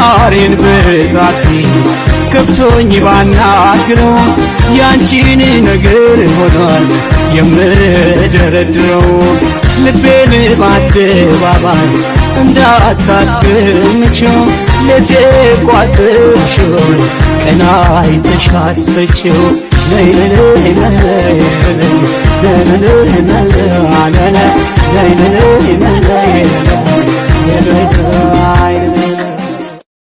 ክራሬን በጣቴ ከፍቶኝ ባናግረው ያንቺን ነገር ሆኗል የምደረድረው ልቤን በአደባባይ እንዳታስገምቼው ለቴ ቋጥርሽውን ቀና አይተሽ አስፈቼው ነይ ነይ ነይ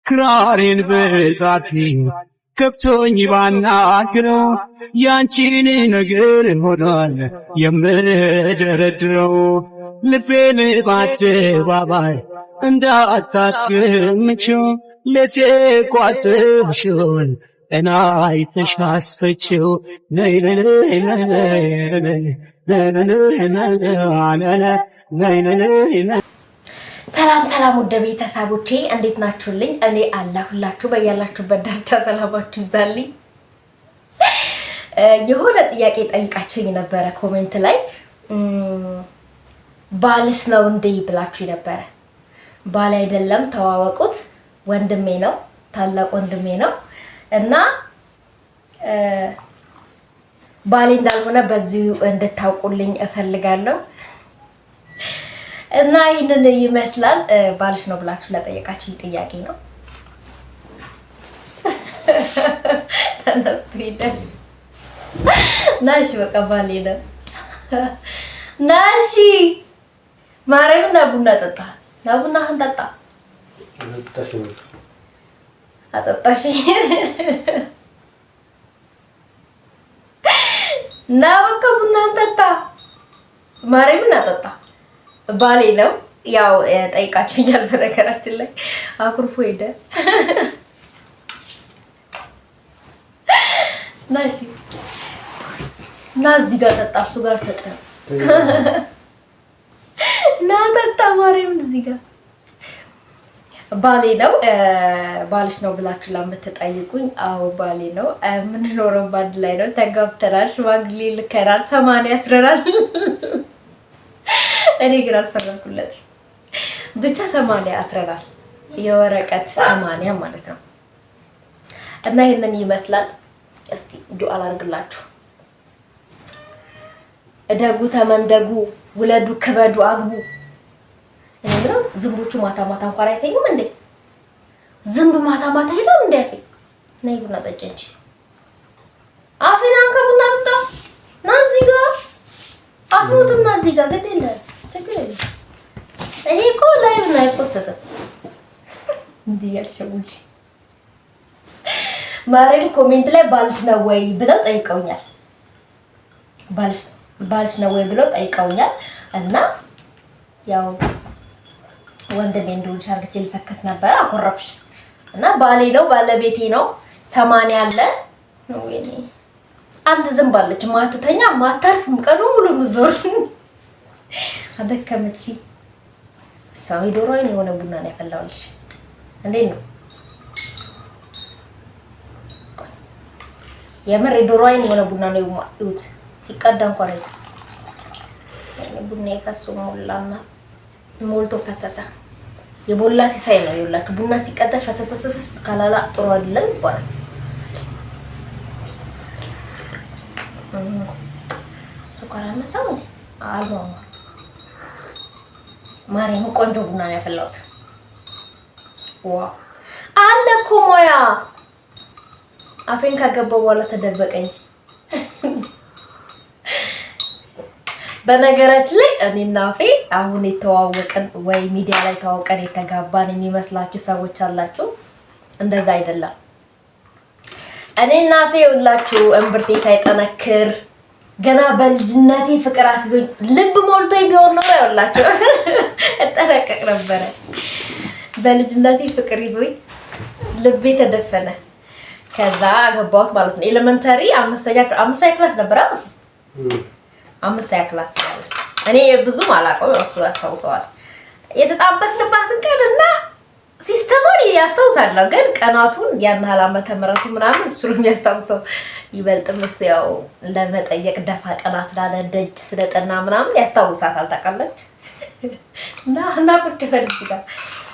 ክራሬን በጣቴ ከፍቶኝ ባናግረው ያንቺን ነገር ሆኗል የምደረድረው ልቤን በአደባባይ እንዳታስገምቼው ለቴ ቋጥርሽውን ቀና አይተሽ አስፈቼው ነይ ነይ ነይ ነይ ነይ። ሰላም ሰላም ወደ ቤተሰቦቼ እንዴት ናችሁልኝ? እኔ አላሁላችሁ በያላችሁበት ዳርቻ ሰላማችሁ ይብዛልኝ። የሆነ ጥያቄ ጠይቃችሁኝ ነበረ ኮሜንት ላይ ባልሽ ነው እንዴ ብላችሁ ነበረ። ባል አይደለም ተዋወቁት፣ ወንድሜ ነው፣ ታላቅ ወንድሜ ነው እና ባሌ እንዳልሆነ በዚሁ እንድታውቁልኝ እፈልጋለሁ። እና ይሄንን ይመስላል ባልሽ ነው ብላችሁ ለጠየቃችሁ ጥያቄ ነው። ተነስቶ ሄደ። ናሺ በቃ ባሌ ነው። ናሺ ማርያም እና ቡና ጠጣ። ና ቡና እንጠጣ። አጠጣሽ ና በቃ ቡና እንጠጣ። ማርያም እና ጠጣ። ባሌ ነው ያው ጠይቃችሁኛል። በነገራችን ላይ አኩርፎ ሄደ። ናሺ ና እዚህ ጋር ጠጣ። እሱ ጋር ሰጠ። ና ጠጣ። ማርያም እዚህ ጋር ባሌ ነው። ባልሽ ነው ብላችሁ ለምትጠይቁኝ አዎ ባሌ ነው። የምንኖረው ባንድ ላይ ነው። ተጋብተናል። ሽማግሌ ልከናል። 80 አስረናል። እኔ ግን አልፈረምኩለትም። ብቻ 80 አስረናል። የወረቀት 80 ማለት ነው። እና ይሄንን ይመስላል። እስቲ ዱአ አድርግላችሁ። እደጉ፣ ተመንደጉ፣ ውለዱ፣ ክበዱ፣ አግቡ። እኔም ዝንቦቹ ማታ ማታ እንኳን አይተኙም እንዴ? ዝንብ ማታ ማታ ሄደው እንዴ? አፌ ነይ ቡና ጠጪ እንጂ አፌን አንከ ቡና ጠጣ። ና እዚህ ጋር አፍሩትና እዚህ ጋር ግድ የለም ችግር የለም። ይሄ እኮ ላይቭ ነው አይቆሰትም። እንዴ ያልሸውጂ ማርያም ኮሜንት ላይ ባልሽ ነው ወይ ብለው ጠይቀውኛል። ባልሽ ነው ወይ ብለው ጠይቀውኛል እና ያው ወንድሜ እንደሆነ ሻርግቼ ልሰከስ ነበር። አኮረፍሽ እና ባሌ ነው ባለቤቴ ነው። 80 አለ ነው ወይኔ አንድ ዝም ባለች ማትተኛ ማታርፍ ቀኑ ሙሉ ምዞር አደከመች። ሰው ዶሮ አይን የሆነ ቡና ነው ያፈላውልሽ። እንዴት ነው የምር ዶሮ አይን የሆነ ቡና ነው ይውት ሲቀዳ እንኳን አይደል ቡና ይፈሱ ሞላና ሞልቶ ፈሰሰ። የቦላ ሲሳይ ነው ይውላችሁ። ቡና ሲቀዳ ፈሰሰሰስ ካላላ ጥሩ አይደለም ይባላል። ሱካር አነሳው አልባማ ማርያም ቆንጆ ቡና ነው ያፈላሁት። ዋው አለ እኮ ሞያ አፌን ካገባው በኋላ ተደበቀኝ። በነገራችን ላይ እኔና አፌ አሁን የተዋወቀን ወይ ሚዲያ ላይ ተዋወቀን የተጋባን የሚመስላችሁ ሰዎች አላችሁ። እንደዛ አይደለም። እኔና አፌ ሁላችሁ እምብርቴ ሳይጠነክር ገና በልጅነቴ ፍቅር አስይዞኝ ልብ ሞልቶኝ ቢሆን ነው ያላችሁ እጠረቀቅ ነበር። በልጅነቴ ፍቅር ይዞኝ ልቤ ተደፈነ። ከዛ አገባሁት ማለት ነው። ኤሌመንተሪ አምስተኛ ክላስ ነበር። አምስተኛ ክላስ ማለት እኔ ብዙም አላውቀውም፣ እሱ ያስታውሰዋል። የተጣበስንባትን ቀንና ሲስተሙን ያስታውሳለሁ፣ ግን ቀናቱን ያን ያህል ዓመተ ምህረቱ ምናምን እሱ ነው የሚያስታውሰው። ይበልጥም እሱ ያው ለመጠየቅ ደፋ ቀና ስላለ ደጅ ስለጠና ምናምን ያስታውሳታል። ታውቃለች እና ቁጭ በል እዚህ ጋር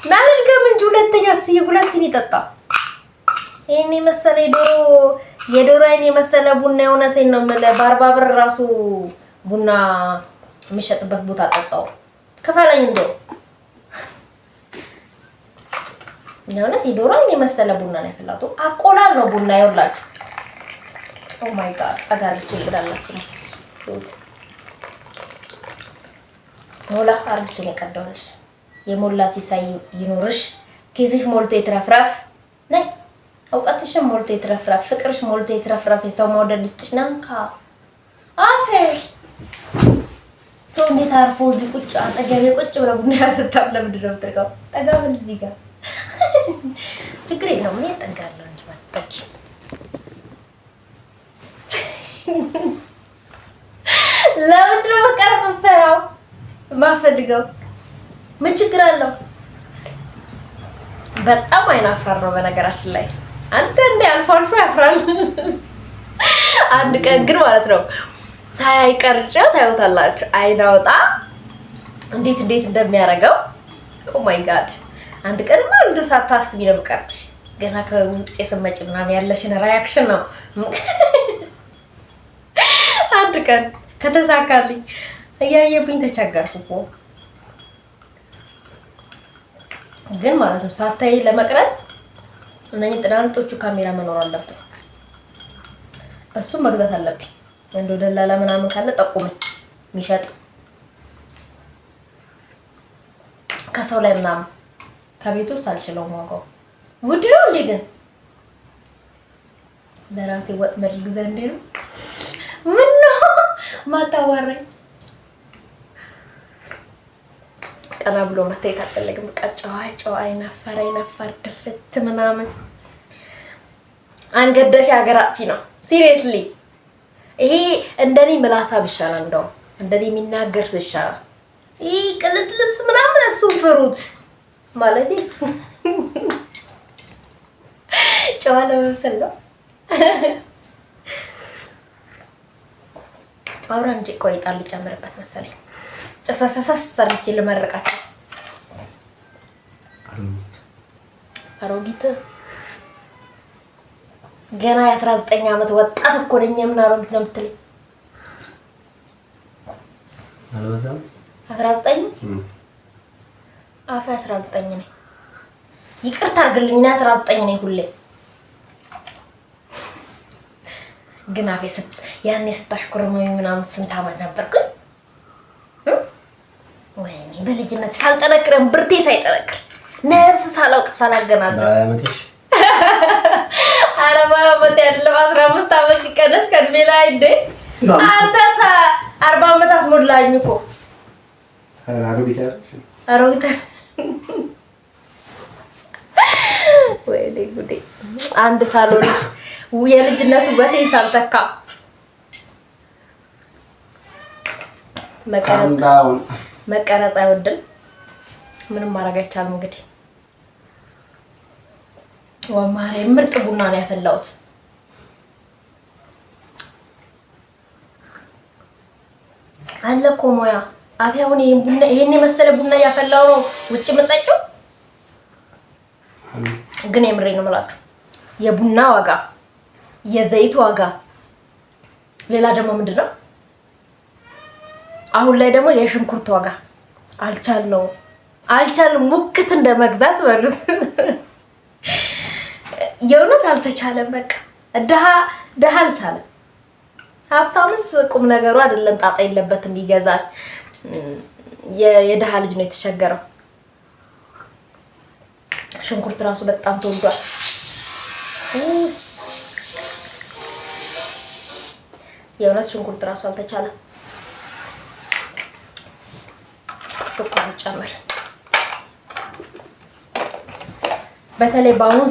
እና ልድገም እንጂ ሁለት ሲኒ ይጠጣ። ይሄን የመሰለ የዶሮ አይን የመሰለ ቡና የእውነቴን ነው የምልህ። በ40 ብር ራሱ ቡና የሚሸጥበት ቦታ ጠጣው። ከፈለኝ እንደው የእውነት የዶሮ አይን የመሰለ ቡና ነው ያፈላቱ። አቆላል ነው ቡና ይኸውላችሁ። ኦ ማይ ጋድ አጋርቼ ይብላላችሁ ነው ሞላ አርግቼ ነው ቀደውልሽ። የሞላ ሲሳይ ይኖርሽ። ኬስሽ ሞልቶ ይትረፍረፍ ነይ። እውቀትሽ ሞልቶ ይትረፍረፍ፣ ፍቅርሽ ሞልቶ ይትረፍረፍ። የሰው መውደድ ልስጥሽ ናንካ አፌር ሰው እንዴት አርፎ እዚህ ቁጭ አጠገቤ ቁጭ ብለው ቡና ያሰጣል። ለምንድን ነው የምትርቀው? ጠጋ ብል እዚህ ጋር ችግር የለውም። እኔ እጠጋለሁ እንጂ ባትጠጊ። ለምንድን ነው መቀረጽ ፈራው ማፈልገው? ምን ችግር አለው? በጣም አይናፋር ነው በነገራችን ላይ። አንዳንዴ አልፎ አልፎ ያፍራል። አንድ ቀን ግን ማለት ነው ሳይቀርጨው ታዩታላችሁ። አይናውጣ እንዴት እንደሚያደርገው ኦ ማይ ጋድ። አንድ ቀን ማለት ነው ሳታስቢ ነው የምቀርጽሽ። ገና ከውጭ ስመጪ ምናምን ያለሽን ሪአክሽን ነው። አንድ ቀን ከተሳካልኝ እያየብኝ ተቸገርኩ እኮ ግን ማለት ነው ሳታይ ለመቅረጽ እነኚህ ጥናንጦቹ ካሜራ መኖር አለበት። እሱም መግዛት አለብኝ። እንደው ደላላ ምናምን ካለ ጠቁመኝ የሚሸጥ ከሰው ላይ ምናምን ከቤቱ ሳልችለው ዋጋው ውድ ነው እንዴ? ግን ለራሴ ወጥ መልግዛ እንዴ ነው ምን ነው ማታወራኝ? ቀና ብሎ መታየት አልፈልግም። በቃ ጨዋ አይናፋር ድፍት ምናምን አንገደፊ ሀገር አጥፊ ነው። ሲሪየስሊ ይሄ እንደኔ ምላሳብ ይሻላል። እንደው እንደኔ የሚናገር ሰው ይሻላል። ይሄ ቅልስልስ ምናምን እሱን ፍሩት ማለት እሱ ጨዋ ለመምሰል ነው። አውራ እንጂ ቆይ ጣል ጨምርበት መሰለኝ። ጨሰሰሰስ ሰርቼ ልመርቃቸው። አሮጊት ገና የ19 ዓመት ወጣት እኮ ነኝ። ምን አሮጊት ነው የምትለኝ? አልበዛም? 19 አፈ 19 ነኝ። ይቅርታ አድርግልኝና 19 ነኝ ሁሌ። ግን አፌ ያኔ ስታሽኮርመኝ ምናምን ስንት ዓመት ነበርኩ? ወይኔ በልጅነት ሳልጠነክረን ብርቴ ሳይጠነክር ነፍስ ሳላውቅ ሳላገናዘብ አመትሽ 40 ዓመት አይደለም 15 ዓመት ሲቀነስ ከእድሜ ላይ እንደ አንተ 40 ዓመት አስሞላኝ እኮ አሮጊት ወይኔ ጉዴ። አንድ ሳሎን የልጅነቱ ውበቴ ሳልተካ መቀረጽ አይወድም። ምንም ማድረግ አይቻልም። እንግዲህ ወማሬ ምርጥ ቡና ነው ያፈላሁት። አለ እኮ ሙያ አፌ። አሁን ይሄን የመሰለ ቡና ያፈላው ነው ውጭ መጣችሁ። ግን የምሬ ነው የምላችሁ የቡና ዋጋ፣ የዘይት ዋጋ፣ ሌላ ደግሞ ምንድነው አሁን ላይ ደግሞ የሽንኩርት ዋጋ አልቻልንም። ሙክት እንደመግዛት በሉት። የእውነት አልተቻለም። በቃ ደሃ አልቻለም። ሀብታምስ ቁም ነገሩ አይደለም፣ ጣጣ የለበትም፣ ይገዛል። የደሃ ልጅ ነው የተቸገረው። ሽንኩርት ራሱ በጣም ተወዷል። የእውነት ሽንኩርት ራሱ አልተቻለም። ስኳር ጨምር። በተለይ በአሁኑ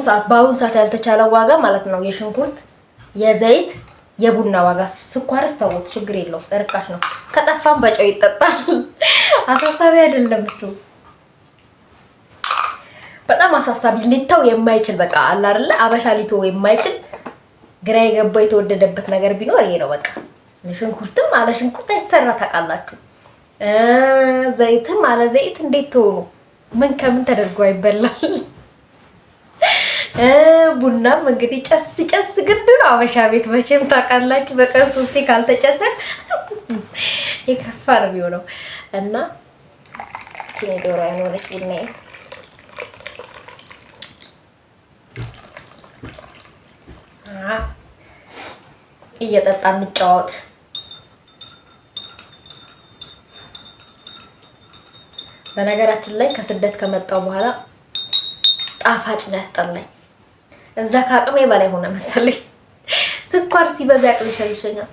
ሰዓት ያልተቻለው ዋጋ ማለት ነው የሽንኩርት፣ የዘይት፣ የቡና ዋጋ። ስኳርስ ተውት፣ ችግር የለውም፣ ርካሽ ነው። ከጠፋም በጨው ይጠጣል። አሳሳቢ አይደለም እሱ። በጣም አሳሳቢ ሊተው የማይችል በቃ አለ አይደለ? አበሻ ሊተው የማይችል ግራ የገባው የተወደደበት ነገር ቢኖር ይሄ ነው። በቃ ሽንኩርትም አለ ሽንኩርት አይሰራ ታውቃላችሁ። ዘይትም አለ ዘይት እንዴት ተሆኑ ምን ከምን ተደርጎ ይበላል? ቡናም እንግዲህ ጨስ ግድ ነው። አበሻ ቤት መቼም ታውቃላችሁ፣ በቀን 3 ካልተጨሰ የከፋ ነው የሚሆነው። እና ዶሮ አይኖረች ቡና እየጠጣ እንጫወት። በነገራችን ላይ ከስደት ከመጣው በኋላ ጣፋጭ ነው ያስጠላኝ። እዛ ከአቅሜ በላይ ሆነ መሰለኝ። ስኳር ሲበዛ ያቅልሸልሸኛል።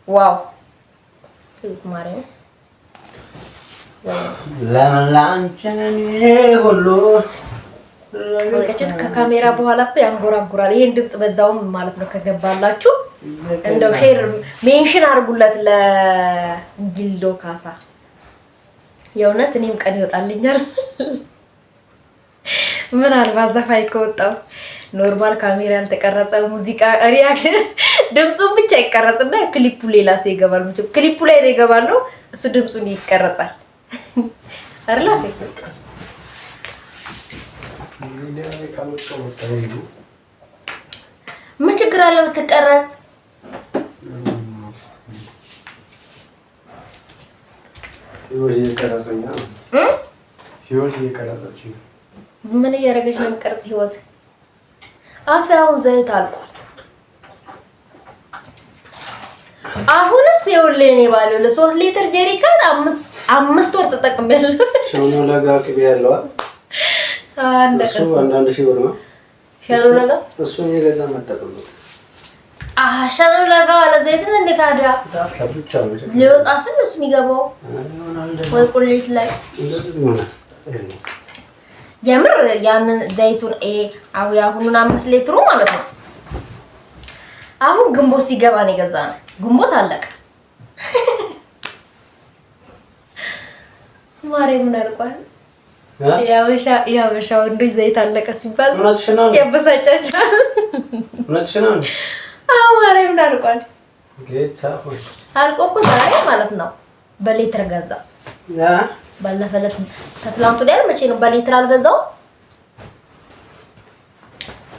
ዋው ማርያም ለላንቸኔ ሁሉ ከካሜራ በኋላ እኮ ያንጎራጉራል። ይሄን ድምጽ በዛውም ማለት ነው ከገባላችሁ እንደው ሼር ሜንሽን አድርጉለት ለጊልዶ ካሳ። የእውነት እኔም ቀን ይወጣልኛል። ምናልባት ዘፋኝ ከወጣው ኖርማል ካሜራ ያልተቀረጸ ሙዚቃ ሪያክሽን ድምጹን ብቻ ይቀረጽና ክሊፑ ሌላ ሰው ይገባል። ክሊፑ ላይ ነው ይገባል ነው እሱ ድምጹን ይቀረጻል። አርላፊ ምን ችግር አለው ብትቀረጽ? ምን እያደረገች ነው የምትቀርጽ? ህይወት አፍያውን ዘይት አልቋል። አሁንስ ይኸውልህ እኔ ባለው ለ3 ሊትር ጀሪካን 5 ወር ተጠቅሜያለሁ። ሸኖ ለጋ ቅቤ ያለው አንዳንድ ሺህ ብር ነው። ሸኖ ለጋ እሱን የገዛ መጠቀም ነው። ሸኖ ለጋ አለ ዘይት ነው እንዴ ታዲያ? ሊወጣ ስል እሱ የሚገባው ወይ ቁሌት ላይ የምር ያንን ዘይቱን አሁኑን 5 ሊትሩ ማለት ነው። አሁን ግንቦት ሲገባ ነው የገዛነው። ግንቦት አለቀ። ማርያም ምን አልቋል? ያበሻ ወንዶች ዘይት አለቀ ሲባል ያበሳጫቻል። አዎ ማርያም ምን አልቋል? አልቆ እኮ ዛሬ ማለት ነው በሊትር ገዛ። ባለፈለት ከትላንቱ ላይ መቼ ነው በሊትር አልገዛው?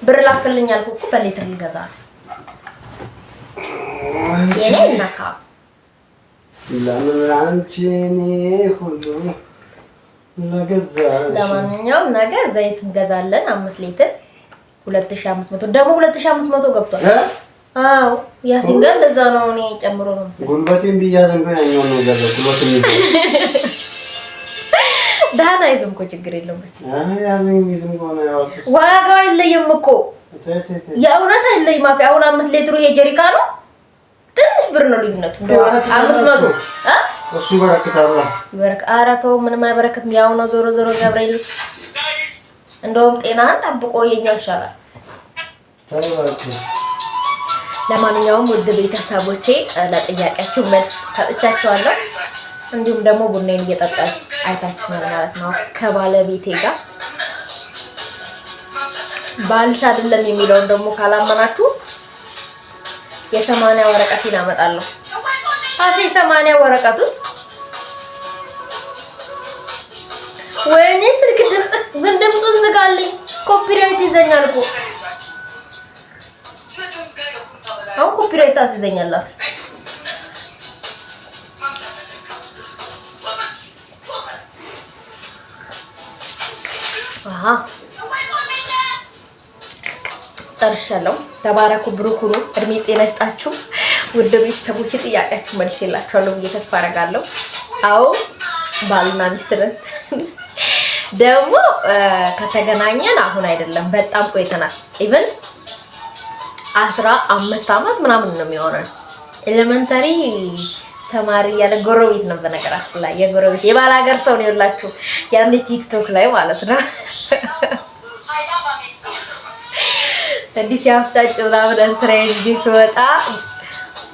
ብር ላክልኝ አልኩ እኮ በሊትር ልገዛ የኔ ነካ ለማንኛውም ለማንኛውም ነገር ዘይት እንገዛለን 5 ሊትር 2500 ደግሞ 2500 ገብቷል። አዎ ያሲንጋ እንደዛ ነው። እኔ ጨምሮ ነው መሰለኝ ጉልበቴን ቢያዝም ያኛው ነው ገዛው ጉልበቴን ዳና ይዝም እኮ ችግር የለውም። ያዝም ይዝም ሆነ ያው ዋጋው አይለይም እኮ የእውነት አይለይም። ማፊ አሁን 5 ሊትሩ ይሄ ጀሪካ ነው ትንሽ ብር ነው ልዩነቱ። እንደው 500 እሱ በረከታው አራተው ምንም አይበረከትም። ያው ነው ዞሮ ገብርኤል እንደውም ጤናን ጠብቆ የኛው ይሻላል። ለማንኛውም ውድ ቤተሰቦቼ ለጥያቄያችሁ መልስ ሰጥቻችኋለሁ። እንዲሁም ደግሞ ቡናዬን እየጠጣሁ አይታችኋል ማለት ነው ከባለቤቴ ጋር። ባልሽ አይደለም የሚለውን ደግሞ ካላመናችሁ የ80 ወረቀቴን አመጣለሁ። አፌ 80 ወረቀት ውስጥ ወይኔ ስልክ ድምፁን ዝጋልኝ። ኮፒራይት ይዘኛል እኮ አሁን ኮፒራይት አስይዘኛላችሁ። ጠርሻለሁ። ተባረኩ፣ ብሩክ ሁኑ፣ እድሜ ጤና ይስጣችሁ። ውድ ቤተሰቦች ጥያቄያችሁ መልሼላችኋለሁ ብዬ ተስፋ አደርጋለሁ። አዎ ባልና ሚስት ነን። ደግሞ ከተገናኘን አሁን አይደለም በጣም ቆይተናል። ኢቭን 15 አመት ምናምን ነው የሚሆነው። ኤሌመንተሪ ተማሪ ያለ ጎረቤት ነው። በነገራችን ላይ የጎረቤት የባላገር ሰው ነው ያላችሁ ያኔ ቲክቶክ ላይ ማለት ነው። እንዲህ ሲያፍጣጭ ምናምን እስራዬ እንጂ ስወጣ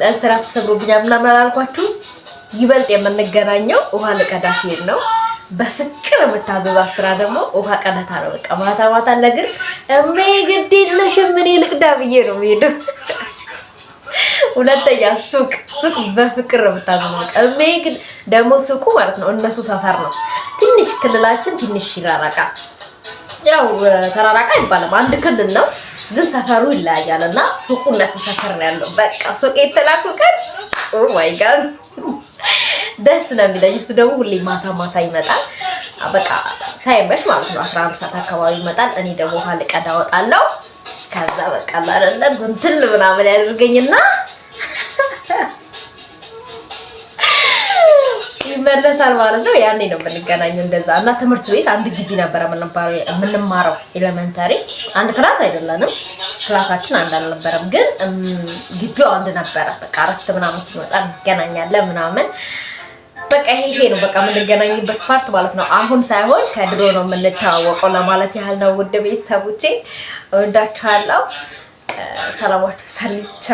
እስራ ተሰብሮብኛል ምናምን አላልኳችሁ። ይበልጥ የምንገናኘው ውሃ ልቀዳ ሲሄድ ነው። በፍቅር የምታዘዛው ስራ ደግሞ ውሃ ቀዳታ ነው። በቃ ማታ ለግር ግድ የለሽም እኔ ልቅዳ ብዬ ነው የምሄደው። ሁለተኛ ሱቅ በፍቅር ብታዝነው ቀሜ ግን ደግሞ ሱቁ ማለት ነው እነሱ ሰፈር ነው። ትንሽ ክልላችን ትንሽ ይራራቃል። ያው ተራራቃ ይባላል አንድ ክልል ነው ግን ሰፈሩ ይለያያልና ሱቁ እነሱ ሰፈር ነው ያለው። በቃ ሱቅ የተላኩ ቀን ኦ ማይ ጋድ ደስ ነው የሚለኝ። እሱ ደግሞ ሁሌ ማታ ይመጣል። በቃ ሳይመሽ ማለት ነው 11 ሰዓት አካባቢ ይመጣል። እኔ ደግሞ ውሃ ልቀዳ እወጣለሁ። ከዛ በቃ አይደለም እንትን ምናምን ያደርገኝና ይመለሳል ማለት ነው። ያኔ ነው የምንገናኘው እንደዛ። እና ትምህርት ቤት አንድ ግቢ ነበረ የምንማረው ኤሌመንተሪ። አንድ ክላስ አይደለንም፣ ክላሳችን አንድ አልነበረም፣ ግን ግቢው አንድ ነበረ። በቃ አረፍት ምናምን ሲወጣ እንገናኛለን ምናምን። በቃ ይሄ ነው በቃ የምንገናኝበት ፓርት ማለት ነው። አሁን ሳይሆን ከድሮ ነው የምንተዋወቀው ለማለት ያህል ነው። ውድ ቤተሰቦቼ እወዳችኋለሁ። ሰላማችሁ ሰልቻ